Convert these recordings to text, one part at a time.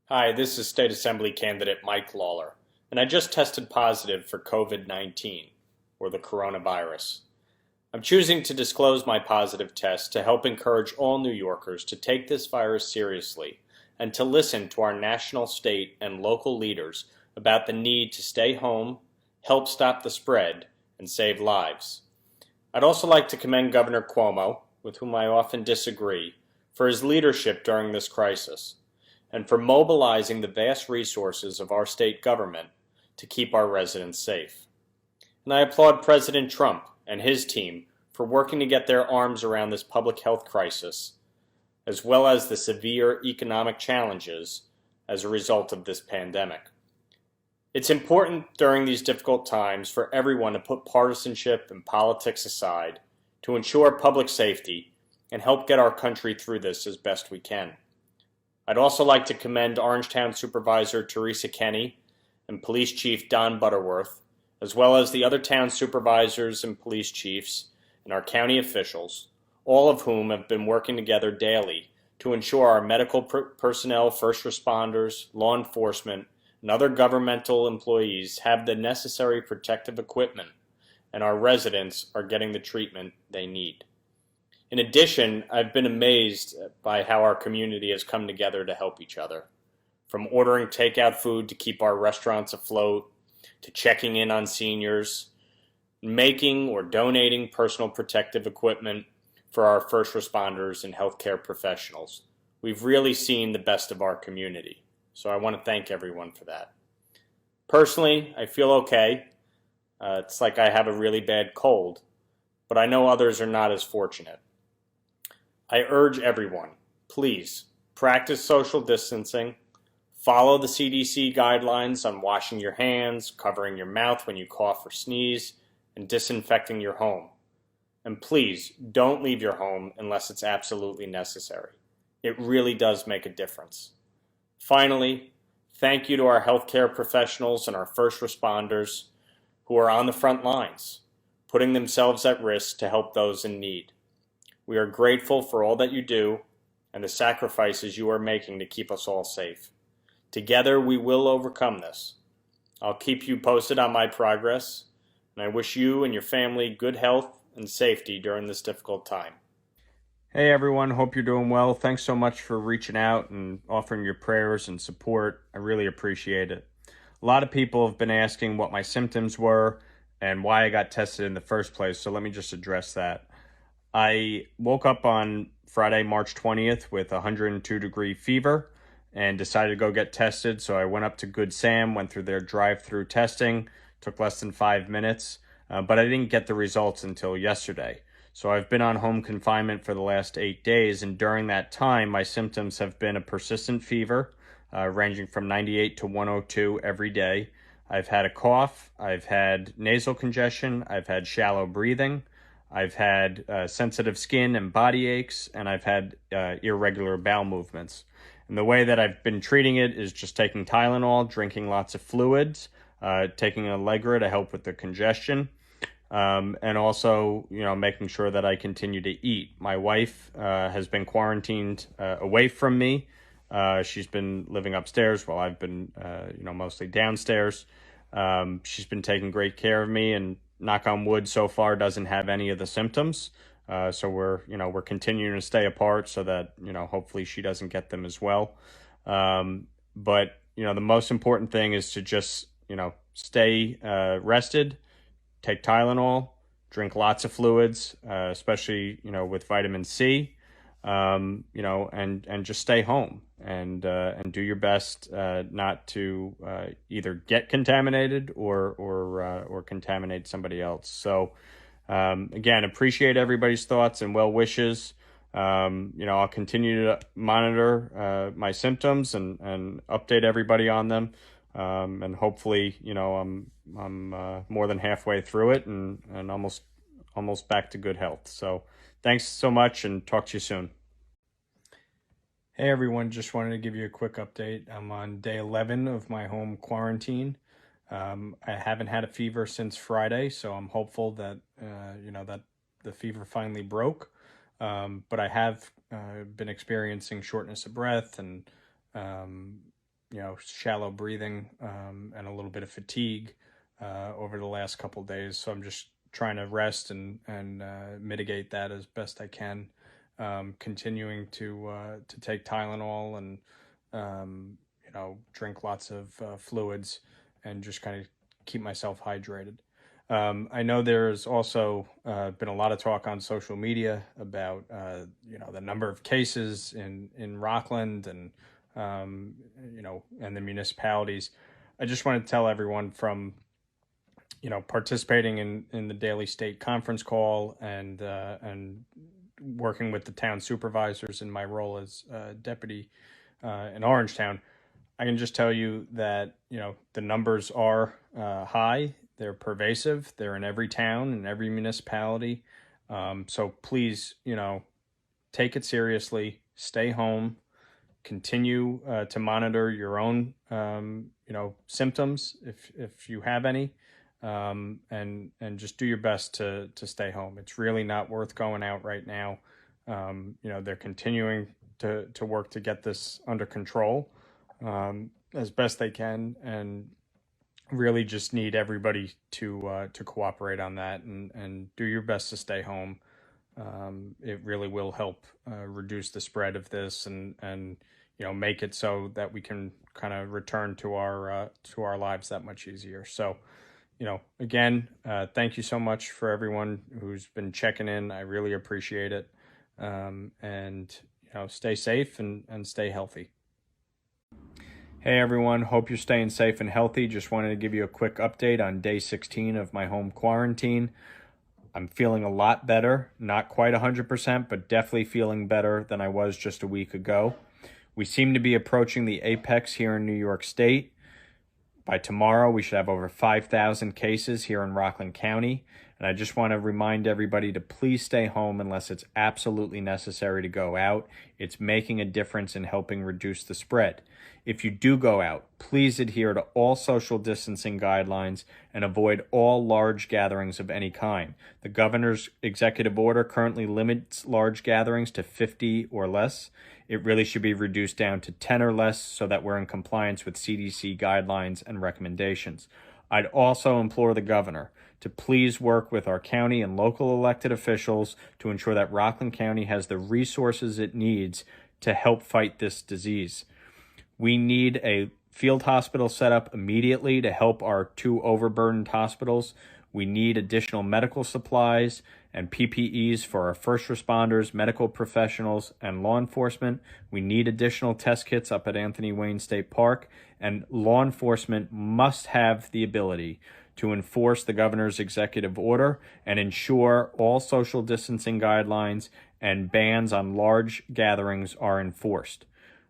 Hi, this is State Assembly candidate Mike Lawler, and I just tested positive for COVID-19, or the coronavirus. I'm choosing to disclose my positive test to help encourage all New Yorkers to take this virus seriously and to listen to our national, state, and local leaders about the need to stay home, help stop the spread, and save lives. I'd also like to commend Governor Cuomo, with whom I often disagree, for his leadership during this crisis and for mobilizing the vast resources of our state government to keep our residents safe. And I applaud President Trump and his team for working to get their arms around this public health crisis, as well as the severe economic challenges as a result of this pandemic. It's important during these difficult times for everyone to put partisanship and politics aside to ensure public safety and help get our country through this as best we can. I'd also like to commend Orangetown Supervisor Teresa Kenny and Police Chief Don Butterworth, as well as the other town supervisors and police chiefs and our county officials, all of whom have been working together daily to ensure our medical personnel, first responders, law enforcement, and other governmental employees have the necessary protective equipment and our residents are getting the treatment they need. In addition, I've been amazed by how our community has come together to help each other. From ordering takeout food to keep our restaurants afloat, to checking in on seniors, making or donating personal protective equipment for our first responders and healthcare professionals. We've really seen the best of our community, so I want to thank everyone for that. Personally, I feel okay. It's like I have a really bad cold, but I know others are not as fortunate. I urge everyone, please practice social distancing, follow the CDC guidelines on washing your hands, covering your mouth when you cough or sneeze, and disinfecting your home. And please don't leave your home unless it's absolutely necessary. It really does make a difference. Finally, thank you to our healthcare professionals and our first responders who are on the front lines, putting themselves at risk to help those in need. We are grateful for all that you do and the sacrifices you are making to keep us all safe. Together we will overcome this. I'll keep you posted on my progress, and I wish you and your family good health and safety during this difficult time. Hey everyone, hope you're doing well. Thanks so much for reaching out and offering your prayers and support. I really appreciate it. A lot of people have been asking what my symptoms were and why I got tested in the first place, so let me just address that. I woke up on Friday, March 20th with 102-degree fever and decided to go get tested. So I went up to Good Sam, went through their drive-through testing, took less than 5 minutes, but I didn't get the results until yesterday. So I've been on home confinement for the last 8 days, and during that time, my symptoms have been a persistent fever, ranging from 98 to 102 every day. I've had a cough, I've had nasal congestion, I've had shallow breathing, I've had sensitive skin and body aches, and I've had irregular bowel movements. And the way that I've been treating it is just taking Tylenol, drinking lots of fluids, taking Allegra to help with the congestion, and also, making sure that I continue to eat. My wife has been quarantined away from me. She's been living upstairs while I've been, mostly downstairs. She's been taking great care of me, and knock on wood, so far doesn't have any of the symptoms. So we're continuing to stay apart so that, hopefully she doesn't get them as well. But the most important thing is to just, stay rested, take Tylenol, drink lots of fluids, especially, with vitamin C, and just stay home and do your best not to either get contaminated or contaminate somebody else. So again, appreciate everybody's thoughts and well wishes. I'll continue to monitor my symptoms and update everybody on them. And hopefully, I'm more than halfway through it and almost back to good health. So thanks so much and talk to you soon. Hey everyone, just wanted to give you a quick update. I'm on day 11 of my home quarantine. I haven't had a fever since Friday, so I'm hopeful that, that the fever finally broke. But I have been experiencing shortness of breath and shallow breathing and a little bit of fatigue over the last couple of days. So I'm just trying to rest and mitigate that as best I can. Continuing to take Tylenol and drink lots of fluids and just kind of keep myself hydrated. I know there's also been a lot of talk on social media about the number of cases in Rockland and and the municipalities. I just want to tell everyone from participating in the daily state conference call and working with the town supervisors in my role as deputy in Orangetown, I can just tell you that the numbers are high. They're pervasive. They're in every town and every municipality. So please, take it seriously. Stay home. Continue to monitor your own, symptoms if you have any, and just do your best to stay home. It's really not worth going out right now. They're continuing to work to get this under control as best they can, and really just need everybody to cooperate on that and do your best to stay home. It really will help reduce the spread of this and make it so that we can kind of return to our lives that much easier. So, again, thank you so much for everyone who's been checking in. I really appreciate it. And stay safe and stay healthy. Hey everyone, hope you're staying safe and healthy. Just wanted to give you a quick update on day 16 of my home quarantine. I'm feeling a lot better, not quite 100%, but definitely feeling better than I was just a week ago. We seem to be approaching the apex here in New York State. By tomorrow, we should have over 5,000 cases here in Rockland County. And I just want to remind everybody to please stay home unless it's absolutely necessary to go out. It's making a difference in helping reduce the spread. If you do go out, please adhere to all social distancing guidelines and avoid all large gatherings of any kind. The governor's executive order currently limits large gatherings to 50 or less. It really should be reduced down to 10 or less so that we're in compliance with CDC guidelines and recommendations. I'd also implore the governor to please work with our county and local elected officials to ensure that Rockland County has the resources it needs to help fight this disease. We need a field hospital set up immediately to help our two overburdened hospitals. We need additional medical supplies and PPEs for our first responders, medical professionals, and law enforcement. We need additional test kits up at Anthony Wayne State Park, and law enforcement must have the ability to enforce the governor's executive order and ensure all social distancing guidelines and bans on large gatherings are enforced.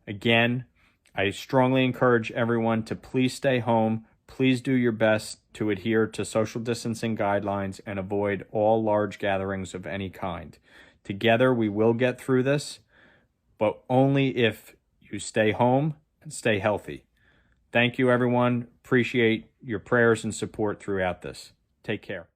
Again, I strongly encourage everyone to please stay home. Please do your best to adhere to social distancing guidelines and avoid all large gatherings of any kind. Together, we will get through this, but only if you stay home and stay healthy. Thank you, everyone. Appreciate your prayers and support throughout this. Take care.